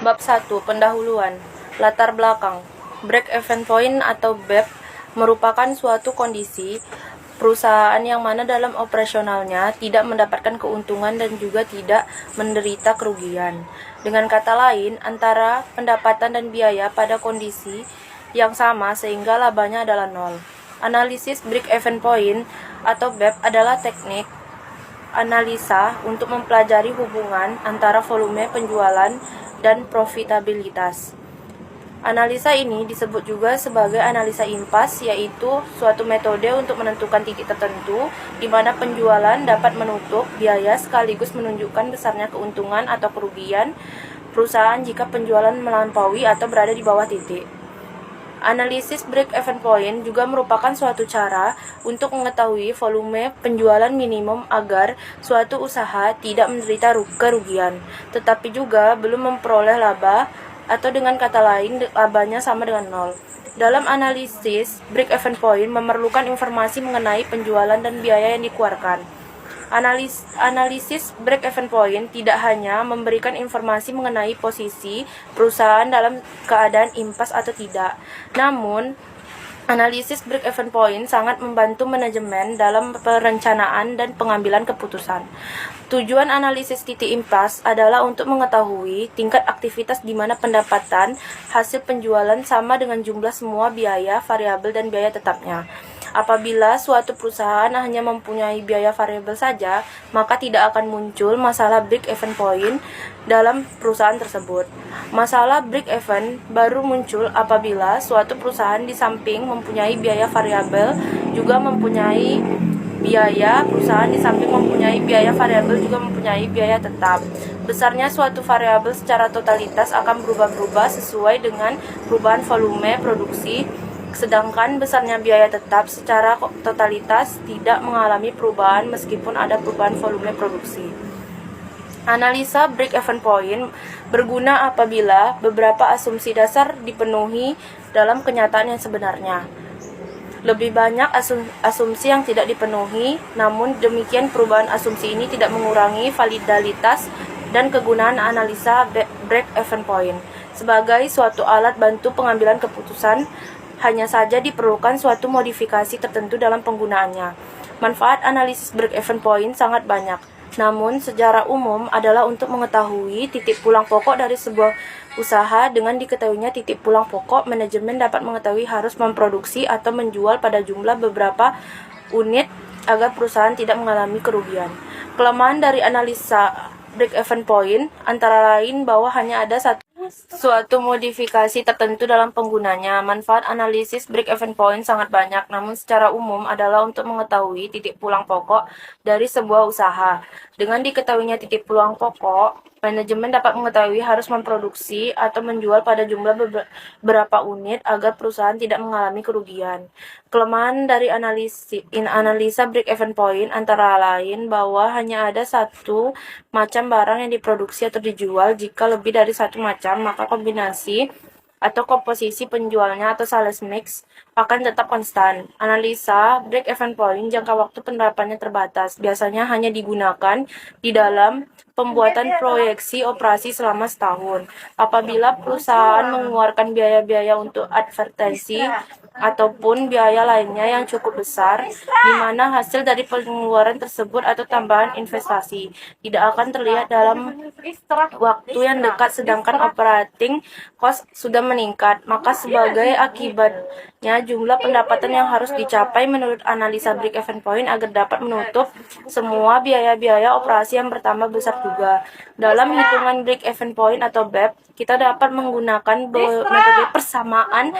Bab 1. Pendahuluan. Latar belakang. Break Even Point atau BEP merupakan suatu kondisi perusahaan yang mana dalam operasionalnya tidak mendapatkan keuntungan dan juga tidak menderita kerugian. Dengan kata lain, antara pendapatan dan biaya pada kondisi yang sama sehingga labanya adalah nol. Analisis Break Even Point atau BEP adalah teknik analisa untuk mempelajari hubungan antara volume penjualan dan profitabilitas. Analisa ini disebut juga sebagai analisa impas, yaitu suatu metode untuk menentukan titik tertentu di mana penjualan dapat menutup biaya sekaligus menunjukkan besarnya keuntungan atau kerugian perusahaan jika penjualan melampaui atau berada di bawah titik. Analisis break-even point juga merupakan suatu cara untuk mengetahui volume penjualan minimum agar suatu usaha tidak menderita kerugian, tetapi juga belum memperoleh laba atau dengan kata lain labanya sama dengan nol. Dalam analisis, break-even point memerlukan informasi mengenai penjualan dan biaya yang dikeluarkan. Analisis break-even point tidak hanya memberikan informasi mengenai posisi perusahaan dalam keadaan impas atau tidak, namun analisis break-even point sangat membantu manajemen dalam perencanaan dan pengambilan keputusan. Tujuan analisis titik impas adalah untuk mengetahui tingkat aktivitas di mana pendapatan hasil penjualan sama dengan jumlah semua biaya variabel dan biaya tetapnya. Apabila suatu perusahaan hanya mempunyai biaya variabel saja, maka tidak akan muncul masalah break-even point dalam perusahaan tersebut. Masalah break-even baru muncul apabila suatu perusahaan di samping mempunyai biaya variabel juga mempunyai biaya variabel juga mempunyai biaya tetap. Besarnya suatu variabel secara totalitas akan berubah-ubah sesuai dengan perubahan volume produksi, sedangkan besarnya biaya tetap secara totalitas tidak mengalami perubahan meskipun ada perubahan volume produksi. Analisa break-even point berguna apabila beberapa asumsi dasar dipenuhi dalam kenyataan yang sebenarnya. Lebih banyak asumsi yang tidak dipenuhi, namun demikian perubahan asumsi ini tidak mengurangi validitas dan kegunaan analisa break-even point. Sebagai suatu alat bantu pengambilan keputusan, hanya saja diperlukan suatu modifikasi tertentu dalam penggunaannya. Manfaat analisis break-even point sangat banyak, namun secara umum adalah untuk mengetahui titik pulang pokok dari sebuah usaha. Dengan diketahuinya titik pulang pokok, manajemen dapat mengetahui harus memproduksi atau menjual pada jumlah beberapa unit agar perusahaan tidak mengalami kerugian. Kelemahan dari analisa break-even point antara lain bahwa hanya ada suatu modifikasi tertentu dalam penggunanya. Manfaat analisis break-even point sangat banyak, namun secara umum adalah untuk mengetahui titik pulang pokok dari sebuah usaha. Dengan diketahuinya titik pulang pokok, manajemen dapat mengetahui harus memproduksi atau menjual pada jumlah beberapa unit agar perusahaan tidak mengalami kerugian. Kelemahan dari analisa break-even point antara lain bahwa hanya ada satu macam barang yang diproduksi atau dijual. Jika lebih dari satu macam, maka kombinasi atau komposisi penjualnya atau sales mix akan tetap konstan. Analisa break-even point jangka waktu penerapannya terbatas, biasanya hanya digunakan di dalam pembuatan proyeksi operasi selama setahun. Apabila perusahaan mengeluarkan biaya-biaya untuk advertising ataupun biaya lainnya yang cukup besar, di mana hasil dari pengeluaran tersebut atau tambahan investasi tidak akan terlihat dalam waktu yang dekat, sedangkan operating cost sudah meningkat, maka sebagai akibatnya jumlah pendapatan yang harus dicapai menurut analisa break-even point agar dapat menutup semua biaya-biaya operasi yang bertambah besar juga. Dalam hitungan break-even point atau BEP, kita dapat menggunakan metode persamaan,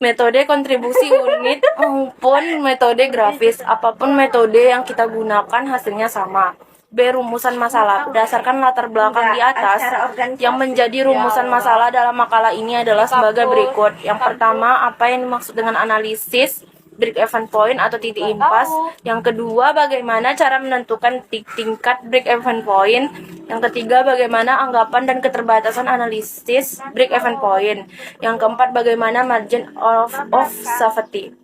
metode kontribusi unit, maupun metode grafis. Apapun metode yang kita gunakan, hasilnya sama. B. Rumusan masalah. Berdasarkan latar belakang di atas, yang menjadi rumusan masalah dalam makalah ini adalah sebagai berikut. Yang pertama, apa yang dimaksud dengan analisis break-even point atau titik impas. Yang kedua, bagaimana cara menentukan tingkat break-even point. Yang ketiga, bagaimana anggapan dan keterbatasan analisis break-even point. Yang keempat, bagaimana margin of safety.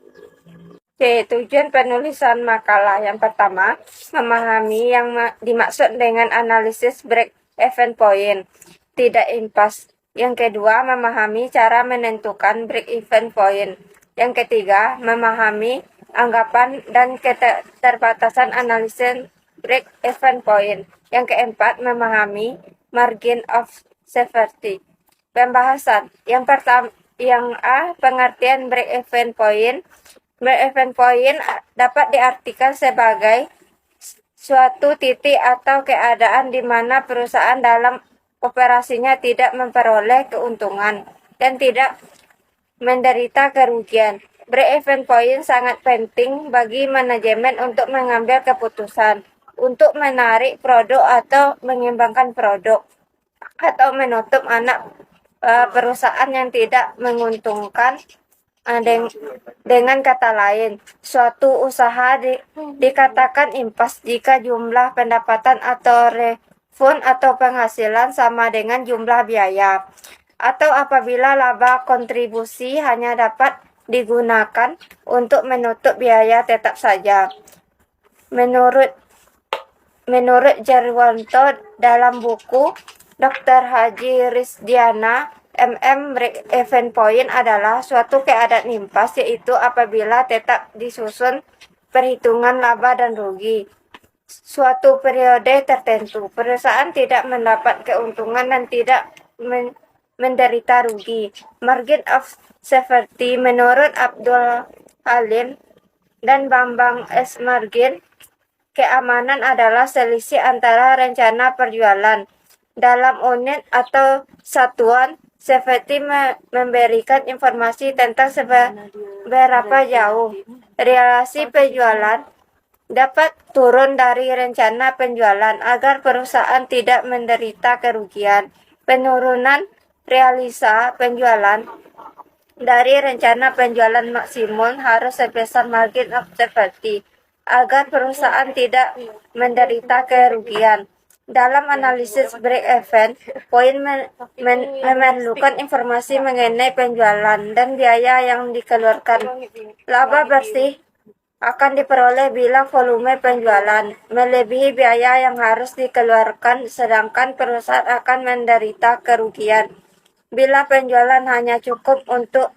Oke, tujuan penulisan makalah yang pertama, memahami yang dimaksud dengan analisis break-even point, tidak impas. Yang kedua, memahami cara menentukan break-even point. Yang ketiga, memahami anggapan dan keterbatasan analisis break-even point. Yang keempat, memahami margin of safety. Pembahasan. Yang pertama, yang A, pengertian break-even point. Break-even point dapat diartikan sebagai suatu titik atau keadaan di mana perusahaan dalam operasinya tidak memperoleh keuntungan dan tidak menderita kerugian. Break-even point sangat penting bagi manajemen untuk mengambil keputusan untuk menarik produk atau mengembangkan produk atau menutup anak perusahaan yang tidak menguntungkan. Dengan kata lain, suatu usaha dikatakan impas jika jumlah pendapatan atau refund atau penghasilan sama dengan jumlah biaya, atau apabila laba kontribusi hanya dapat digunakan untuk menutup biaya tetap saja. Menurut Jarwanto dalam buku Dr. Haji Rizdiana, break-even point adalah suatu keadaan impas, yaitu apabila tetap disusun perhitungan laba dan rugi. Suatu periode tertentu, perusahaan tidak mendapat keuntungan dan tidak menderita rugi. Margin of safety menurut Abdul Halim dan Bambang S. Margin, keamanan adalah selisih antara rencana perjualan dalam unit atau satuan. Safety memberikan informasi tentang seberapa jauh realisasi penjualan dapat turun dari rencana penjualan agar perusahaan tidak menderita kerugian. Penurunan realisasi penjualan dari rencana penjualan maksimum harus sebesar margin of safety agar perusahaan tidak menderita kerugian. Dalam analisis break-even point memerlukan informasi mengenai penjualan dan biaya yang dikeluarkan. Laba bersih akan diperoleh bila volume penjualan melebihi biaya yang harus dikeluarkan, sedangkan perusahaan akan menderita kerugian. Bila penjualan hanya cukup untuk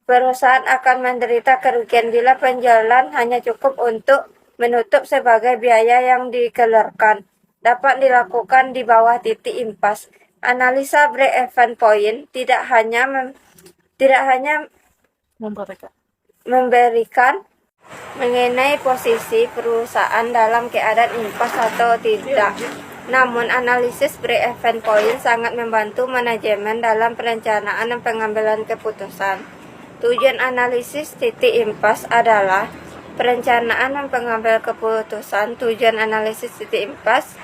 perusahaan akan menderita kerugian bila penjualan hanya cukup untuk menutup sebagai biaya yang dikeluarkan. Dapat dilakukan di bawah titik impas. Analisa break-even point tidak hanya memberikan mengenai posisi perusahaan dalam keadaan impas atau tidak. Namun, analisis break-even point sangat membantu manajemen dalam perencanaan dan pengambilan keputusan. Tujuan analisis titik impas adalah perencanaan dan pengambilan keputusan. Tujuan analisis titik impas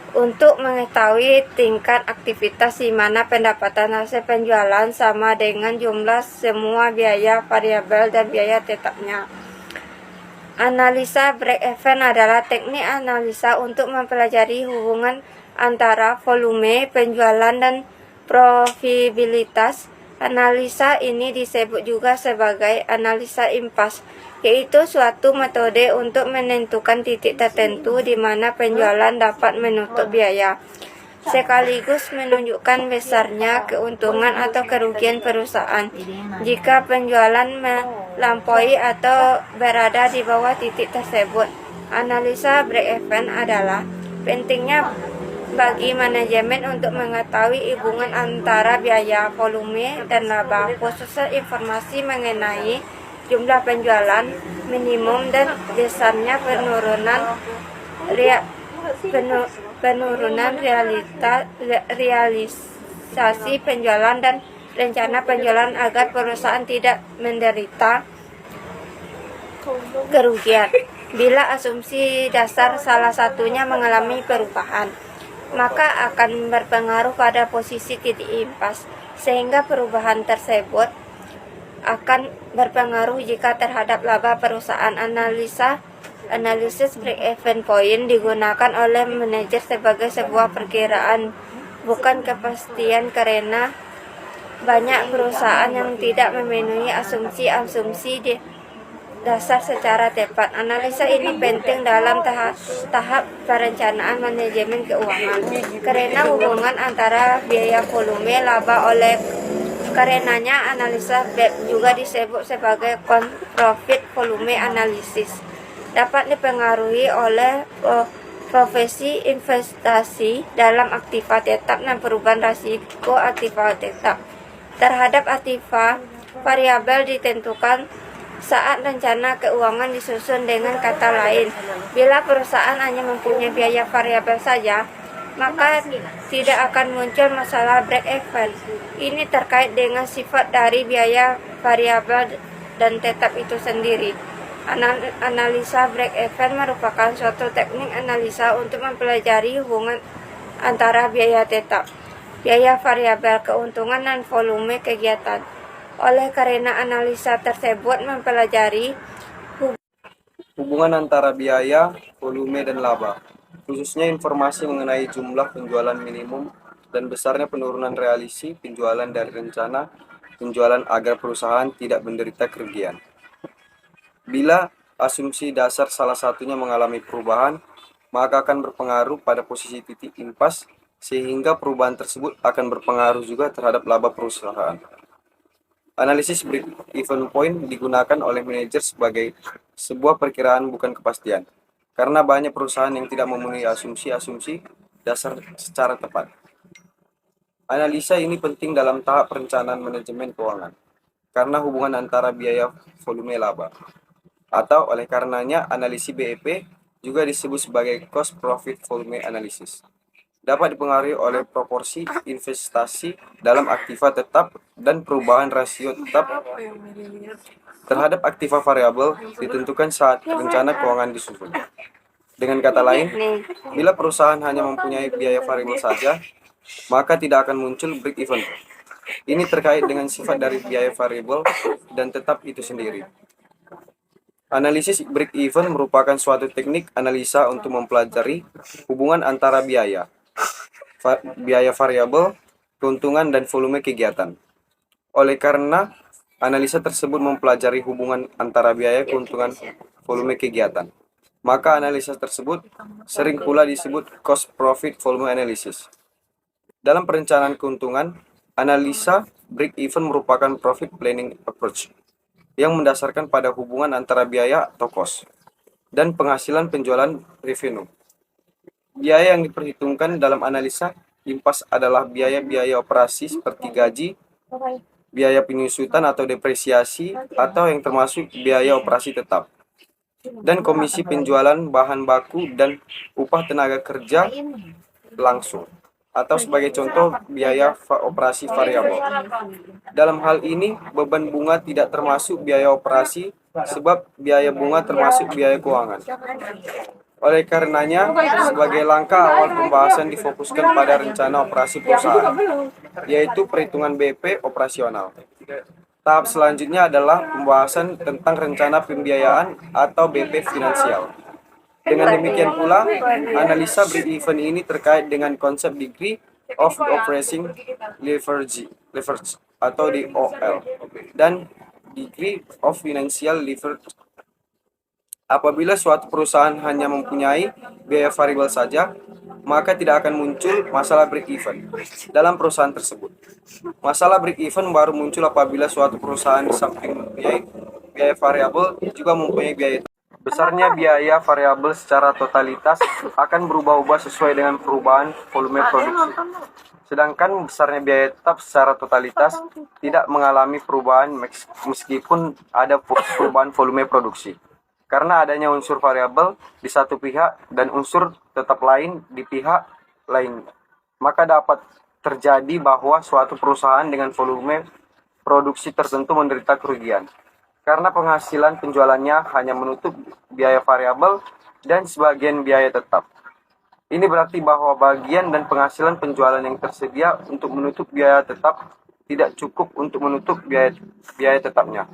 untuk mengetahui tingkat aktivitas di mana pendapatan hasil penjualan sama dengan jumlah semua biaya variabel dan biaya tetapnya. Analisa break-even adalah teknik analisa untuk mempelajari hubungan antara volume penjualan dan profitabilitas. Analisa ini disebut juga sebagai analisa impas, yaitu suatu metode untuk menentukan titik tertentu di mana penjualan dapat menutup biaya, sekaligus menunjukkan besarnya keuntungan atau kerugian perusahaan jika penjualan melampaui atau berada di bawah titik tersebut. Analisa break-even adalah pentingnya bagi manajemen untuk mengetahui hubungan antara biaya, volume, dan laba, khususnya informasi mengenai jumlah penjualan minimum dan besarnya penurunan realisasi penjualan dan rencana penjualan agar perusahaan tidak menderita kerugian. Bila asumsi dasar salah satunya mengalami perubahan, maka akan berpengaruh pada posisi titik impas, sehingga perubahan tersebut akan berpengaruh jika terhadap laba perusahaan. Analisis break-even point digunakan oleh manajer sebagai sebuah perkiraan, bukan kepastian, karena banyak perusahaan yang tidak memenuhi asumsi dasar secara tepat. Analisa ini penting dalam tahap perencanaan manajemen keuangan karena hubungan antara biaya volume laba. Oleh karenanya analisa BEP juga disebut sebagai profit volume analysis dapat dipengaruhi oleh profesi investasi dalam aktiva tetap dan perubahan risiko aktiva tetap terhadap aktiva variabel ditentukan saat rencana keuangan disusun. Dengan kata lain, bila perusahaan hanya mempunyai biaya variabel saja, maka tidak akan muncul masalah break even. Ini terkait dengan sifat dari biaya variabel dan tetap itu sendiri. Analisa break even merupakan suatu teknik analisa untuk mempelajari hubungan antara biaya tetap, biaya variabel, keuntungan, dan volume kegiatan. Oleh karena analisa tersebut mempelajari hubungan antara biaya, volume, dan laba, khususnya informasi mengenai jumlah penjualan minimum dan besarnya penurunan realisi penjualan dari rencana penjualan agar perusahaan tidak menderita kerugian. Bila asumsi dasar salah satunya mengalami perubahan, maka akan berpengaruh pada posisi titik impas, sehingga perubahan tersebut akan berpengaruh juga terhadap laba perusahaan. Analisis break-even point digunakan oleh manajer sebagai sebuah perkiraan bukan kepastian, karena banyak perusahaan yang tidak memenuhi asumsi-asumsi dasar secara tepat. Analisa ini penting dalam tahap perencanaan manajemen keuangan, karena hubungan antara biaya volume laba. Atau oleh karenanya analisis BEP juga disebut sebagai cost profit volume analysis. Dapat dipengaruhi oleh proporsi investasi dalam aktiva tetap dan perubahan rasio tetap terhadap aktiva variabel ditentukan saat rencana keuangan disusun. Dengan kata lain, bila perusahaan hanya mempunyai biaya variabel saja, maka tidak akan muncul break even. Ini terkait dengan sifat dari biaya variabel dan tetap itu sendiri. Analisis break-even merupakan suatu teknik analisa untuk mempelajari hubungan antara biaya variabel, keuntungan, dan volume kegiatan. Oleh karena analisa tersebut mempelajari hubungan antara biaya, keuntungan, volume kegiatan, maka analisa tersebut sering pula disebut cost profit volume analysis. Dalam perencanaan keuntungan, analisa break-even merupakan profit planning approach yang mendasarkan pada hubungan antara biaya atau cost dan penghasilan penjualan revenue. Biaya yang diperhitungkan dalam analisa impas adalah biaya-biaya operasi seperti gaji, biaya penyusutan atau depresiasi, atau yang termasuk biaya operasi tetap, dan komisi penjualan bahan baku dan upah tenaga kerja langsung, atau sebagai contoh biaya operasi variabel. Dalam hal ini, beban bunga tidak termasuk biaya operasi sebab biaya bunga termasuk biaya keuangan. Oleh karenanya, sebagai langkah awal pembahasan difokuskan pada rencana operasi perusahaan, yaitu perhitungan BP operasional. Tahap selanjutnya adalah pembahasan tentang rencana pembiayaan atau BP finansial. Dengan demikian pula, analisa break-even ini terkait dengan konsep degree of operating leverage atau DOL dan degree of financial leverage. Apabila suatu perusahaan hanya mempunyai biaya variabel saja, maka tidak akan muncul masalah break-even dalam perusahaan tersebut. Masalah break-even baru muncul apabila suatu perusahaan di samping mempunyai biaya variabel juga mempunyai biaya. Besarnya biaya variabel secara totalitas akan berubah-ubah sesuai dengan perubahan volume produksi. Sedangkan besarnya biaya tetap secara totalitas tidak mengalami perubahan meskipun ada perubahan volume produksi. Karena adanya unsur variabel di satu pihak dan unsur tetap lain di pihak lain, maka dapat terjadi bahwa suatu perusahaan dengan volume produksi tertentu menderita kerugian karena penghasilan penjualannya hanya menutup biaya variabel dan sebagian biaya tetap. Ini berarti bahwa bagian dan penghasilan penjualan yang tersedia untuk menutup biaya tetap tidak cukup untuk menutup biaya tetapnya.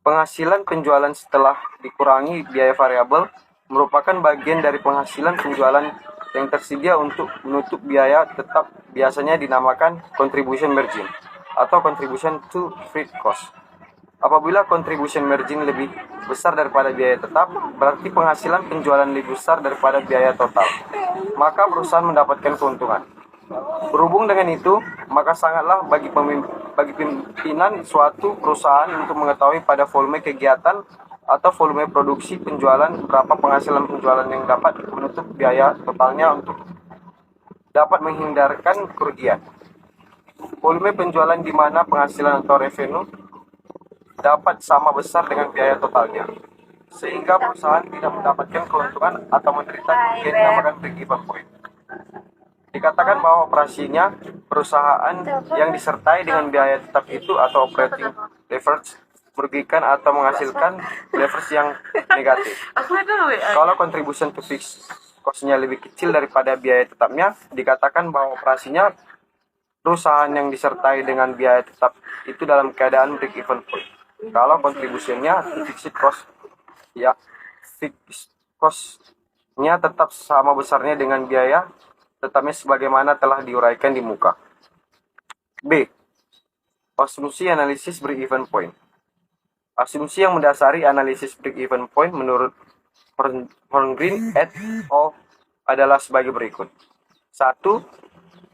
Penghasilan penjualan setelah dikurangi biaya variabel merupakan bagian dari penghasilan penjualan yang tersedia untuk menutup biaya tetap, biasanya dinamakan contribution margin atau contribution to fixed cost. Apabila contribution margin lebih besar daripada biaya tetap, berarti penghasilan penjualan lebih besar daripada biaya total. Maka perusahaan mendapatkan keuntungan. Berhubung dengan itu, maka sangatlah bagi pimpinan suatu perusahaan untuk mengetahui pada volume kegiatan atau volume produksi penjualan berapa penghasilan penjualan yang dapat menutup biaya totalnya untuk dapat menghindarkan kerugian. Volume penjualan di mana penghasilan atau revenue dapat sama besar dengan biaya totalnya, sehingga perusahaan tidak mendapatkan keuntungan atau menderita kerugian yang dinamakan break-even point. Dikatakan bahwa operasinya perusahaan yang disertai dengan biaya tetap itu atau operating leverage merugikan atau menghasilkan leverage yang negatif. Kalau contribution to fixed cost-nya lebih kecil daripada biaya tetapnya, dikatakan bahwa operasinya perusahaan yang disertai dengan biaya tetap itu dalam keadaan break-even point. Kalau contribution-nya to fixed cost, ya fixed cost-nya tetap sama besarnya dengan biaya tetapnya sebagaimana telah diuraikan di muka. B. Asumsi analisis break-even point. Asumsi yang mendasari analisis break-even point menurut Horngreen et al. Adalah sebagai berikut. 1.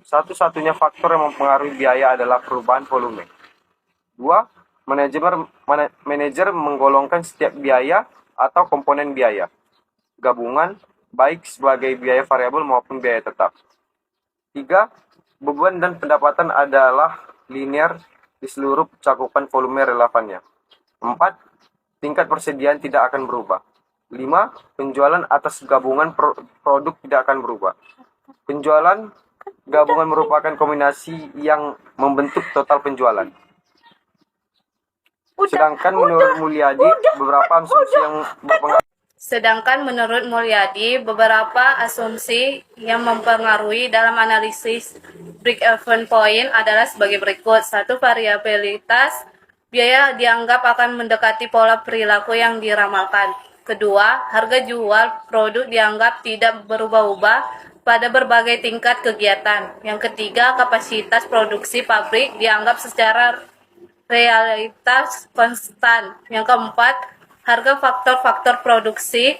Satu-satunya faktor yang mempengaruhi biaya adalah perubahan volume. 2. Manajer menggolongkan setiap biaya atau komponen biaya gabungan baik sebagai biaya variabel maupun biaya tetap. 3. Beban dan pendapatan adalah linear di seluruh cakupan volume relevannya. 4. Tingkat persediaan tidak akan berubah. 5. Penjualan atas gabungan produk tidak akan berubah. Penjualan gabungan merupakan kombinasi yang membentuk total penjualan. Sedangkan menurut Mulyadi, beberapa asumsi yang berpengaruh. Beberapa asumsi yang mempengaruhi dalam analisis break-even point adalah sebagai berikut. 1. Variabilitas biaya dianggap akan mendekati pola perilaku yang diramalkan. Kedua, harga jual produk dianggap tidak berubah-ubah pada berbagai tingkat kegiatan. Yang ketiga, kapasitas produksi pabrik dianggap secara realitas konstan. Yang keempat, harga faktor-faktor produksi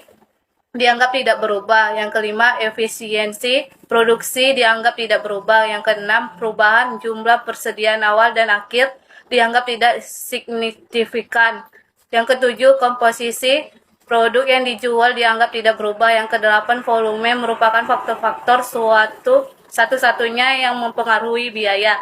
dianggap tidak berubah. Yang kelima, efisiensi produksi dianggap tidak berubah. Yang keenam, perubahan jumlah persediaan awal dan akhir dianggap tidak signifikan. Yang ketujuh, komposisi produk yang dijual dianggap tidak berubah. Yang kedelapan, volume merupakan faktor-faktor satu-satunya yang mempengaruhi biaya.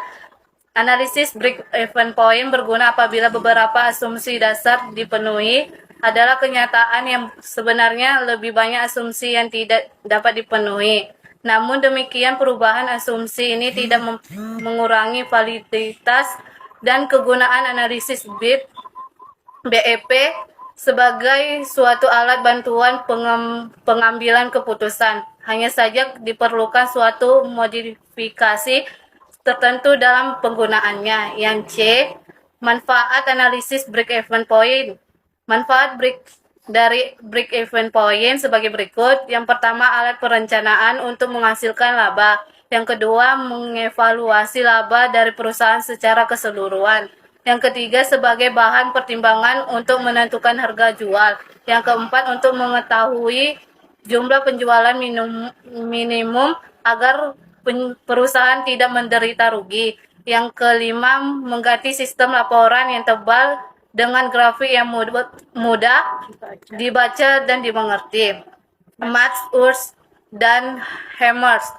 Analisis break-even point berguna apabila beberapa asumsi dasar dipenuhi. Adalah kenyataan yang sebenarnya lebih banyak asumsi yang tidak dapat dipenuhi. Namun demikian, perubahan asumsi ini tidak mengurangi validitas dan kegunaan analisis BEP sebagai suatu alat bantuan pengambilan keputusan. Hanya saja diperlukan suatu modifikasi tertentu dalam penggunaannya. Yang C, manfaat analisis break-even point. Manfaat dari break-even point sebagai berikut. Yang pertama, alat perencanaan untuk menghasilkan laba. Yang kedua, mengevaluasi laba dari perusahaan secara keseluruhan. Yang ketiga, sebagai bahan pertimbangan untuk menentukan harga jual. Yang keempat, untuk mengetahui jumlah penjualan minimum agar perusahaan tidak menderita rugi. Yang kelima, mengganti sistem laporan yang tebal dengan grafik yang mudah dibaca dan dimengerti. Max Urs dan Hemers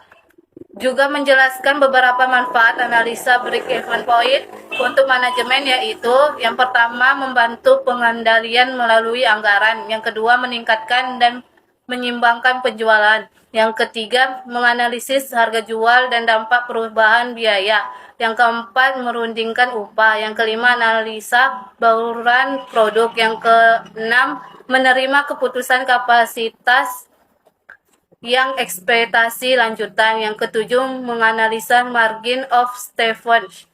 juga menjelaskan beberapa manfaat analisa break-even point untuk manajemen, yaitu yang pertama, membantu pengendalian melalui anggaran. Yang kedua, meningkatkan dan menyimbangkan penjualan. Yang ketiga, menganalisis harga jual dan dampak perubahan biaya. Yang keempat, merundingkan upah. Yang kelima, analisa bauran produk. Yang keenam, menerima keputusan kapasitas yang ekspektasi lanjutan. Yang ketujuh, menganalisa margin of safety.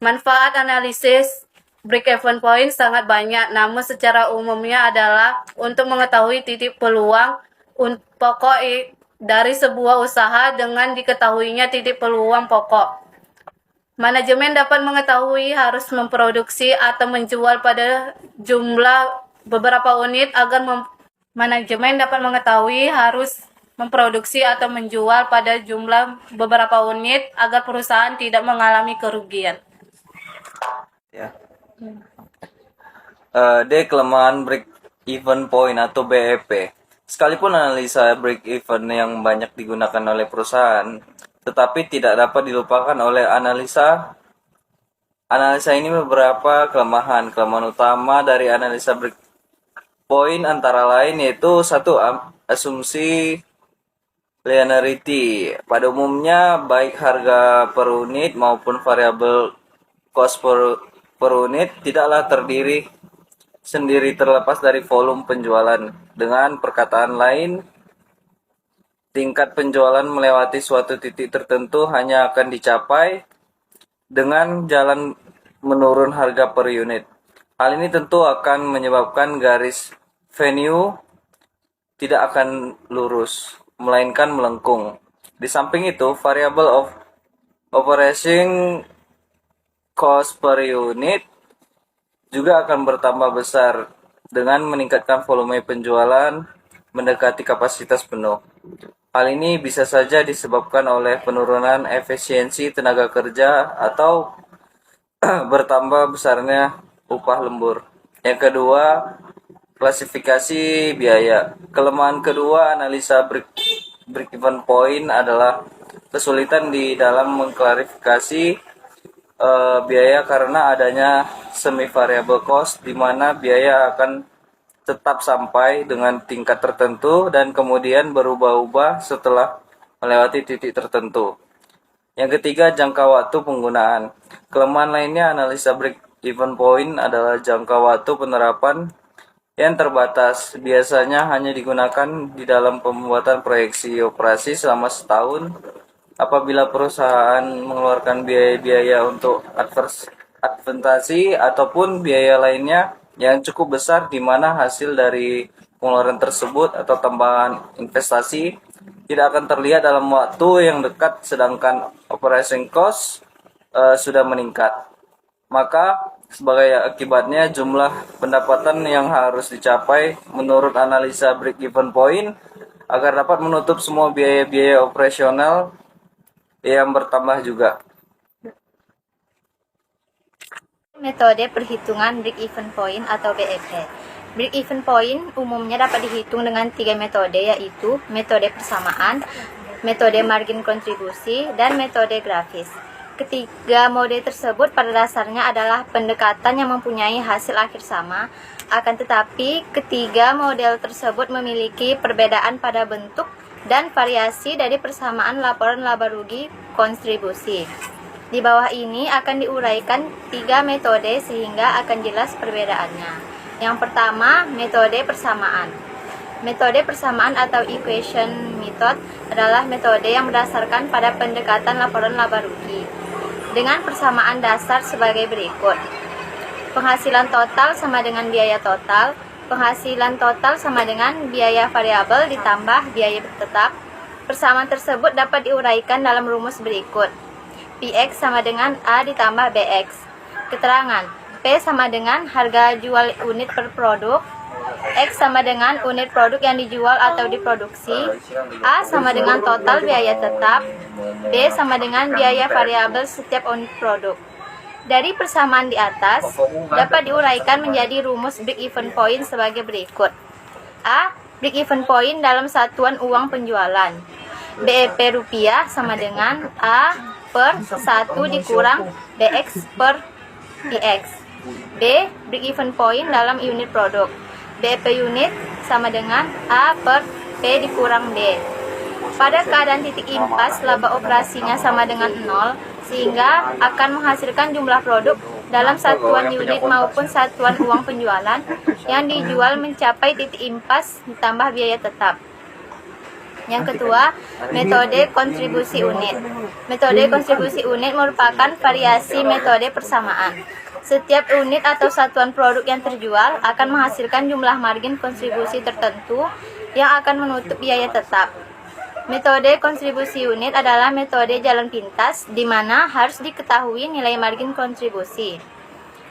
Manfaat analisis break-even point sangat banyak, namun secara umumnya adalah untuk mengetahui titik peluang pokok dari sebuah usaha dengan diketahuinya titik peluang pokok. Manajemen dapat mengetahui harus memproduksi atau menjual pada jumlah beberapa unit manajemen dapat mengetahui harus memproduksi atau menjual pada jumlah beberapa unit agar perusahaan tidak mengalami kerugian. Ya. D. Kelemahan break even point atau BEP. Sekalipun analisa break even yang banyak digunakan oleh perusahaan, tetapi tidak dapat dilupakan oleh analisa ini beberapa kelemahan. Kelemahan utama dari analisa break point antara lain yaitu satu, asumsi linearity. Pada umumnya baik harga per unit maupun variabel cost per unit tidaklah terdiri sendiri terlepas dari volume penjualan. Dengan perkataan lain, tingkat penjualan melewati suatu titik tertentu hanya akan dicapai dengan jalan menurun harga per unit. Hal ini tentu akan menyebabkan garis venue tidak akan lurus, melainkan melengkung. Di samping itu, variable of operating cost per unit juga akan bertambah besar dengan meningkatkan volume penjualan mendekati kapasitas penuh. Hal ini bisa saja disebabkan oleh penurunan efisiensi tenaga kerja atau bertambah besarnya upah lembur. Yang kedua, klasifikasi biaya. Kelemahan kedua analisa break-even point adalah kesulitan di dalam mengklarifikasi biaya karena adanya semi variable cost di mana biaya akan tetap sampai dengan tingkat tertentu dan kemudian berubah-ubah setelah melewati titik tertentu. Yang ketiga, jangka waktu penggunaan. Kelemahan lainnya analisa break-even point adalah jangka waktu penerapan yang terbatas. Biasanya hanya digunakan di dalam pembuatan proyeksi operasi selama setahun. Apabila perusahaan mengeluarkan biaya-biaya untuk advertising ataupun biaya lainnya yang cukup besar di mana hasil dari pengeluaran tersebut atau tambahan investasi tidak akan terlihat dalam waktu yang dekat sedangkan operating cost sudah meningkat. Maka sebagai akibatnya jumlah pendapatan yang harus dicapai menurut analisa break-even point agar dapat menutup semua biaya-biaya operasional yang bertambah juga. Metode perhitungan break-even point atau BEP. Break-even point umumnya dapat dihitung dengan 3 metode, yaitu metode persamaan, metode margin kontribusi, dan metode grafis. Ketiga mode tersebut pada dasarnya adalah pendekatan yang mempunyai hasil akhir sama, akan tetapi ketiga model tersebut memiliki perbedaan pada bentuk dan variasi dari persamaan laporan laba rugi kontribusi. Di bawah ini akan diuraikan 3 metode sehingga akan jelas perbedaannya. Yang pertama, metode persamaan. Metode persamaan atau equation method adalah metode yang berdasarkan pada pendekatan laporan laba rugi dengan persamaan dasar sebagai berikut. Penghasilan total sama dengan biaya total. Penghasilan total sama dengan biaya variabel ditambah biaya tetap. Persamaan tersebut dapat diuraikan dalam rumus berikut. Px sama dengan A ditambah Bx. Keterangan. P sama dengan harga jual unit per produk. X sama dengan unit produk yang dijual atau diproduksi. A sama dengan total biaya tetap. B sama dengan biaya variabel setiap unit produk. Dari persamaan di atas, dapat diuraikan menjadi rumus break-even point sebagai berikut. A. Break-even point dalam satuan uang penjualan. BEP rupiah sama dengan A per 1 dikurang BX per PX. B. Break-even point dalam unit produk. BEP unit sama dengan A per P dikurang B. Pada keadaan titik impas, laba operasinya sama dengan 0, sehingga akan menghasilkan jumlah produk dalam satuan unit maupun satuan uang penjualan yang dijual mencapai titik impas ditambah biaya tetap. Yang kedua, metode kontribusi unit. Metode kontribusi unit merupakan variasi metode persamaan. Setiap unit atau satuan produk yang terjual akan menghasilkan jumlah margin kontribusi tertentu yang akan menutup biaya tetap. Metode kontribusi unit adalah metode jalan pintas di mana harus diketahui nilai margin kontribusi.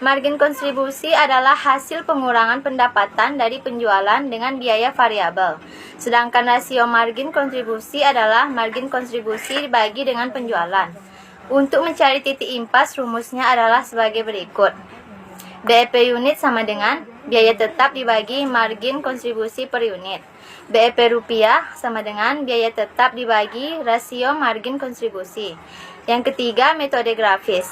Margin kontribusi adalah hasil pengurangan pendapatan dari penjualan dengan biaya variabel. Sedangkan rasio margin kontribusi adalah margin kontribusi dibagi dengan penjualan. Untuk mencari titik impas, rumusnya adalah sebagai berikut. BEP unit sama dengan biaya tetap dibagi margin kontribusi per unit. BEP rupiah sama dengan biaya tetap dibagi rasio margin kontribusi. Yang ketiga, metode grafis.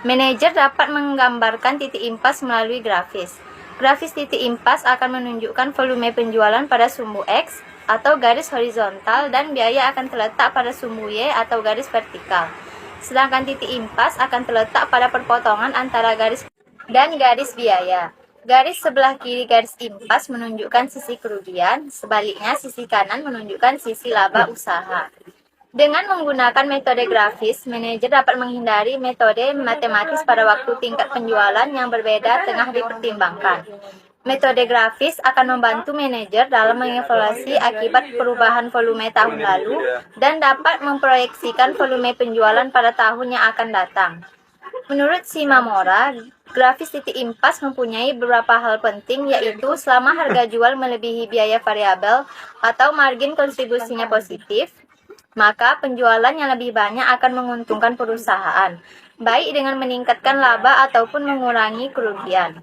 Manajer dapat menggambarkan titik impas melalui grafis. Grafis titik impas akan menunjukkan volume penjualan pada sumbu X atau garis horizontal dan biaya akan terletak pada sumbu Y atau garis vertikal. Sedangkan titik impas akan terletak pada perpotongan antara garis dan garis biaya. Garis sebelah kiri garis impas menunjukkan sisi kerugian, sebaliknya sisi kanan menunjukkan sisi laba usaha. Dengan menggunakan metode grafis, manajer dapat menghindari metode matematis pada waktu tingkat penjualan yang berbeda tengah dipertimbangkan. Metode grafis akan membantu manajer dalam mengevaluasi akibat perubahan volume tahun lalu dan dapat memproyeksikan volume penjualan pada tahun yang akan datang. Menurut Shimamura, grafis titik impas mempunyai beberapa hal penting, yaitu selama harga jual melebihi biaya variabel atau margin kontribusinya positif, maka penjualan yang lebih banyak akan menguntungkan perusahaan, baik dengan meningkatkan laba ataupun mengurangi kerugian.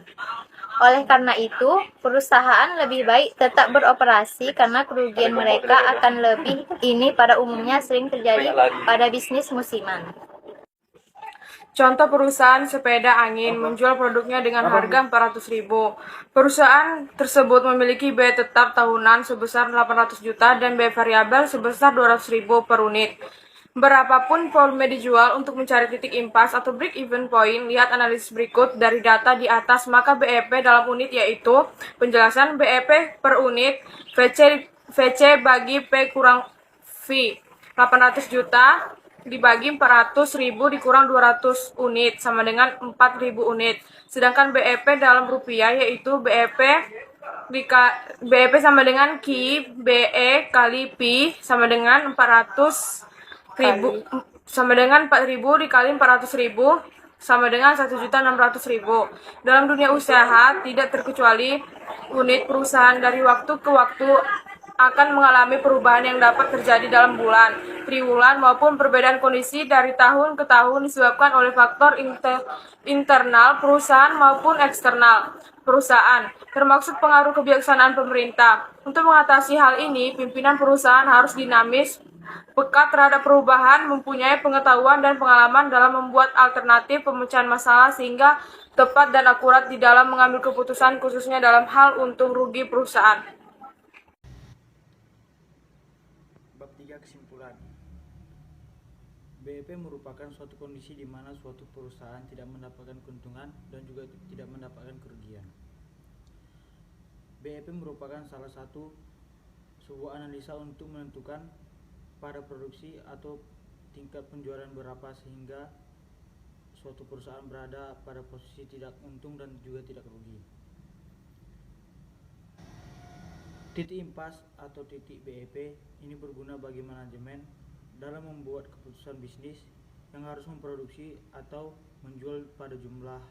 Oleh karena itu, perusahaan lebih baik tetap beroperasi karena kerugian mereka akan lebih. Ini pada umumnya sering terjadi pada bisnis musiman. Contoh perusahaan sepeda angin menjual produknya dengan harga 400.000. Perusahaan tersebut memiliki biaya tetap tahunan sebesar 800 juta dan biaya variabel sebesar 200.000 per unit. Berapapun volume dijual, untuk mencari titik impas atau break even point, lihat analisis berikut dari data di atas, maka BEP dalam unit yaitu penjelasan BEP per unit VC bagi P kurang V 800 juta dibagi 400.000 dikurang 200 unit sama dengan 4.000 unit. Sedangkan BEP dalam rupiah yaitu BEP sama dengan Ki BE kali Pi sama dengan 400.000 sama dengan 4.000 dikali 400.000 sama dengan 1.600.000. Dalam dunia usaha tidak terkecuali unit perusahaan dari waktu ke waktu akan mengalami perubahan yang dapat terjadi dalam bulan, triwulan, maupun perbedaan kondisi dari tahun ke tahun disebabkan oleh faktor internal perusahaan maupun eksternal perusahaan, termasuk pengaruh kebijaksanaan pemerintah. Untuk mengatasi hal ini, pimpinan perusahaan harus dinamis, peka terhadap perubahan, mempunyai pengetahuan dan pengalaman dalam membuat alternatif pemecahan masalah sehingga tepat dan akurat di dalam mengambil keputusan khususnya dalam hal untung rugi perusahaan. Bab 3 kesimpulan. BEP merupakan suatu kondisi di mana suatu perusahaan tidak mendapatkan keuntungan dan juga tidak mendapatkan kerugian. BEP merupakan salah satu sebuah analisa untuk menentukan pada produksi atau tingkat penjualan berapa sehingga suatu perusahaan berada pada posisi tidak untung dan juga tidak rugi. Titik impas atau titik BEP ini berguna bagi manajemen dalam membuat keputusan bisnis yang harus memproduksi atau menjual pada jumlah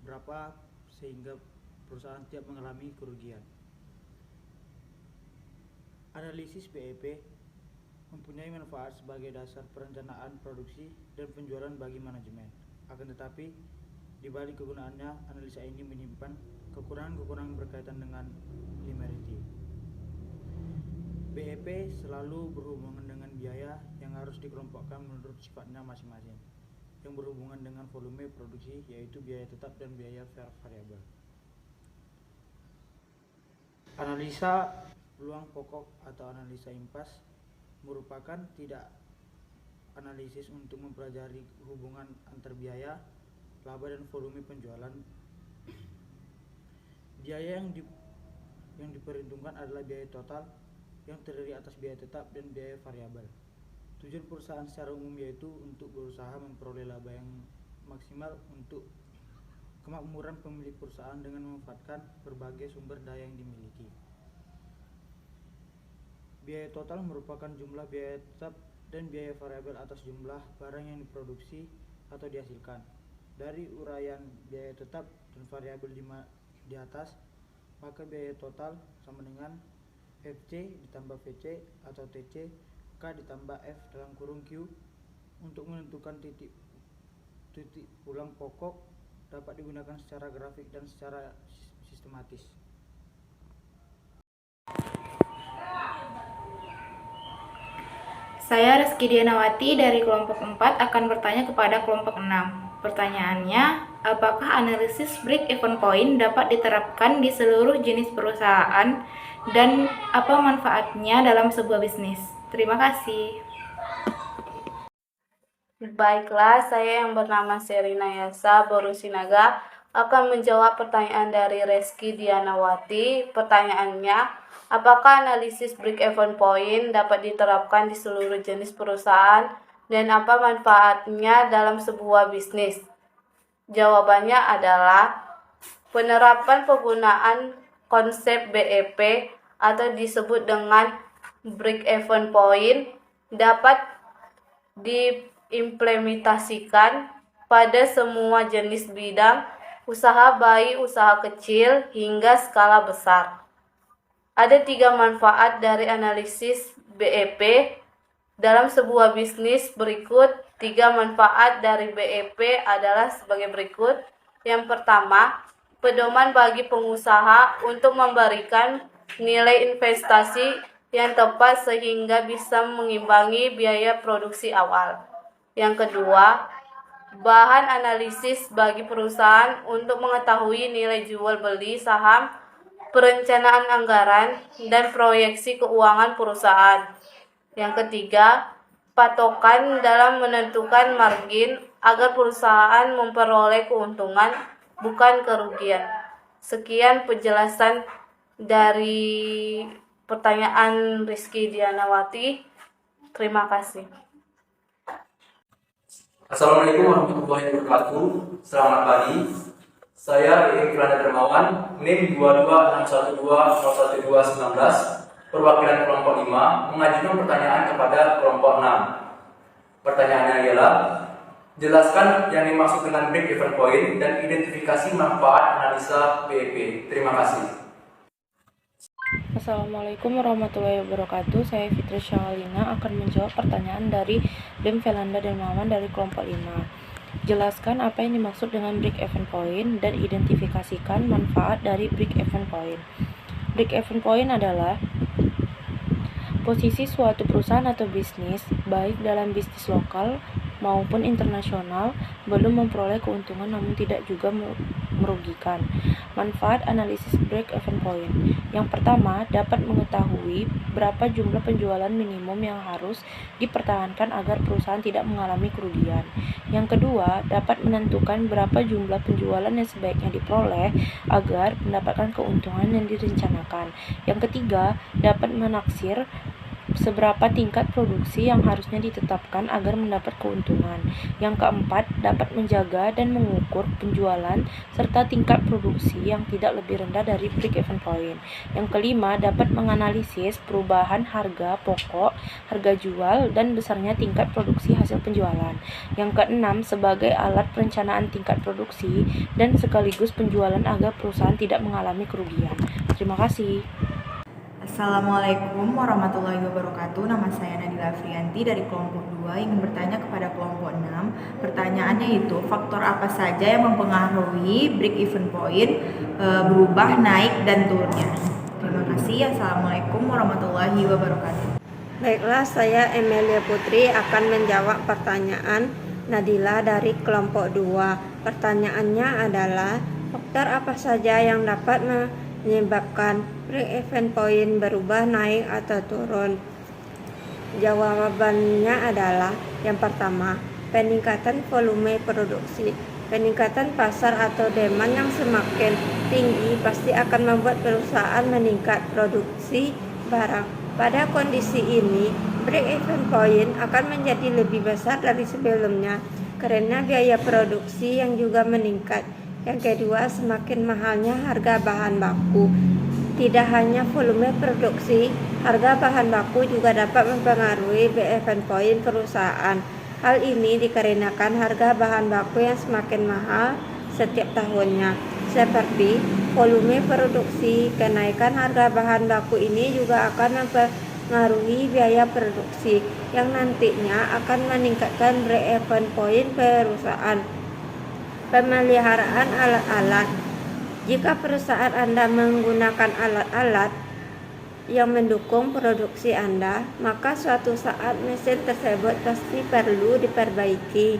berapa sehingga perusahaan tidak mengalami kerugian. Analisis BEP mempunyai manfaat sebagai dasar perencanaan produksi dan penjualan bagi manajemen. Akan tetapi, di balik kegunaannya, analisa ini menyimpan kekurangan-kekurangan berkaitan dengan linearity. BEP selalu berhubungan dengan biaya yang harus dikelompokkan menurut sifatnya masing-masing, yang berhubungan dengan volume produksi yaitu biaya tetap dan biaya variabel. Analisa peluang pokok atau analisa impas merupakan tidak analisis untuk mempelajari hubungan antar biaya, laba dan volume penjualan. Biaya yang diperhitungkan adalah biaya total yang terdiri atas biaya tetap dan biaya variabel. Tujuan perusahaan secara umum yaitu untuk berusaha memperoleh laba yang maksimal untuk kemakmuran pemilik perusahaan dengan memanfaatkan berbagai sumber daya yang dimiliki. Biaya total merupakan jumlah biaya tetap dan biaya variabel atas jumlah barang yang diproduksi atau dihasilkan. Dari uraian biaya tetap dan variabel di atas, maka biaya total sama dengan FC ditambah VC atau TC K ditambah F dalam kurung Q. Untuk menentukan titik pulang pokok dapat digunakan secara grafik dan secara sistematis. Saya Reski Dianawati dari kelompok 4 akan bertanya kepada kelompok 6. Pertanyaannya, apakah analisis break-even point dapat diterapkan di seluruh jenis perusahaan dan apa manfaatnya dalam sebuah bisnis? Terima kasih. Baiklah, saya yang bernama Serina Yasa Borusinaga akan menjawab pertanyaan dari Reski Dianawati. Pertanyaannya, apakah analisis break-even point dapat diterapkan di seluruh jenis perusahaan dan apa manfaatnya dalam sebuah bisnis? Jawabannya adalah penerapan penggunaan konsep BEP atau disebut dengan break-even point dapat diimplementasikan pada semua jenis bidang usaha, baik usaha kecil hingga skala besar. Ada 3 manfaat dari analisis BEP dalam sebuah bisnis berikut. 3 manfaat dari BEP adalah sebagai berikut. Yang pertama, pedoman bagi pengusaha untuk memberikan nilai investasi yang tepat sehingga bisa mengimbangi biaya produksi awal. Yang kedua, bahan analisis bagi perusahaan untuk mengetahui nilai jual beli saham, perencanaan anggaran, dan proyeksi keuangan perusahaan. Yang ketiga, patokan dalam menentukan margin agar perusahaan memperoleh keuntungan bukan kerugian. Sekian penjelasan dari pertanyaan Rizky Dianawati. Terima kasih. Assalamualaikum warahmatullahi wabarakatuh. Selamat pagi. Saya Erik Randa Dermawan, NIM 22612011219, perwakilan kelompok 5, mengajukan pertanyaan kepada kelompok 6. Pertanyaannya ialah, jelaskan yang dimaksud dengan break-even point dan identifikasi manfaat analisa BEP. Terima kasih. Assalamualaikum warahmatullahi wabarakatuh. Saya Fitri Syalina akan menjawab pertanyaan dari Dem Velanda Dermawan dari kelompok 5. Jelaskan apa yang dimaksud dengan break-even point dan identifikasikan manfaat dari break-even point. Break-even point adalah posisi suatu perusahaan atau bisnis, baik dalam bisnis lokal maupun internasional, belum memperoleh keuntungan namun tidak juga merugikan. Manfaat analisis break-even point. Yang pertama, dapat mengetahui berapa jumlah penjualan minimum yang harus dipertahankan agar perusahaan tidak mengalami kerugian. Yang kedua, dapat menentukan berapa jumlah penjualan yang sebaiknya diperoleh agar mendapatkan keuntungan yang direncanakan. Yang ketiga, dapat menaksir seberapa tingkat produksi yang harusnya ditetapkan agar mendapat keuntungan. Yang keempat, dapat menjaga dan mengukur penjualan serta tingkat produksi yang tidak lebih rendah dari break-even point. Yang kelima, dapat menganalisis perubahan harga pokok, harga jual, dan besarnya tingkat produksi hasil penjualan. Yang keenam, sebagai alat perencanaan tingkat produksi dan sekaligus penjualan agar perusahaan tidak mengalami kerugian. Terima kasih. Assalamualaikum warahmatullahi wabarakatuh. Nama saya Nadila Afrianti dari kelompok 2 ingin bertanya kepada kelompok 6. Pertanyaannya itu, faktor apa saja yang mempengaruhi break-even point berubah, naik, dan turunnya? Terima kasih. Assalamualaikum warahmatullahi wabarakatuh. Baiklah, saya Emilia Putri akan menjawab pertanyaan Nadila dari kelompok 2. Pertanyaannya adalah, faktor apa saja yang dapat menyebabkan break-even point berubah, naik, atau turun? Jawabannya adalah, yang pertama, peningkatan volume produksi. Peningkatan pasar atau demand yang semakin tinggi pasti akan membuat perusahaan meningkat produksi barang. Pada kondisi ini, break-even point akan menjadi lebih besar dari sebelumnya karena biaya produksi yang juga meningkat. Yang kedua, semakin mahalnya harga bahan baku. Tidak hanya volume produksi, harga bahan baku juga dapat mempengaruhi break-even point perusahaan. Hal ini dikarenakan harga bahan baku yang semakin mahal setiap tahunnya. Seperti volume produksi, kenaikan harga bahan baku ini juga akan mempengaruhi biaya produksi yang nantinya akan meningkatkan break-even point perusahaan. Pemeliharaan alat-alat. Jika perusahaan Anda menggunakan alat-alat yang mendukung produksi Anda, maka suatu saat mesin tersebut pasti perlu diperbaiki.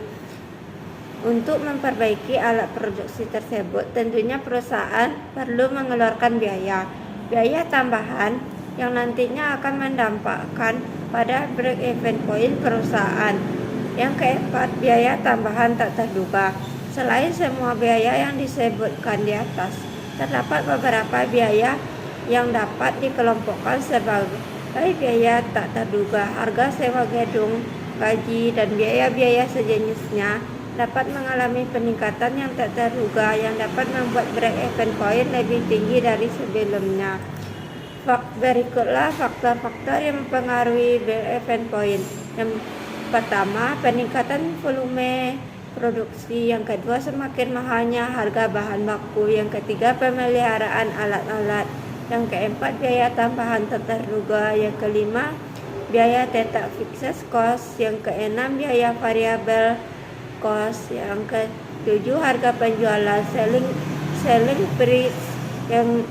Untuk memperbaiki alat produksi tersebut, tentunya perusahaan perlu mengeluarkan biaya tambahan yang nantinya akan mendampakkan pada break-even point perusahaan. Yang keempat, biaya tambahan tak terduga. Selain semua biaya yang disebutkan di atas, terdapat beberapa biaya yang dapat dikelompokkan sebagai biaya tak terduga. Harga sewa gedung, gaji, dan biaya-biaya sejenisnya dapat mengalami peningkatan yang tak terduga yang dapat membuat break-even point lebih tinggi dari sebelumnya. Berikutlah faktor-faktor yang mempengaruhi break-even point. Yang pertama, peningkatan volume produksi. Yang kedua, semakin mahalnya harga bahan baku. Yang ketiga, pemeliharaan alat-alat. Yang keempat, biaya tambahan tak terduga. Yang kelima, biaya tetap fixed cost. Yang keenam, biaya variabel cost. Yang ketujuh, harga penjualan selling price. Yang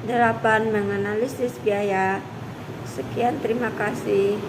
delapan, menganalisis biaya. Sekian, terima kasih.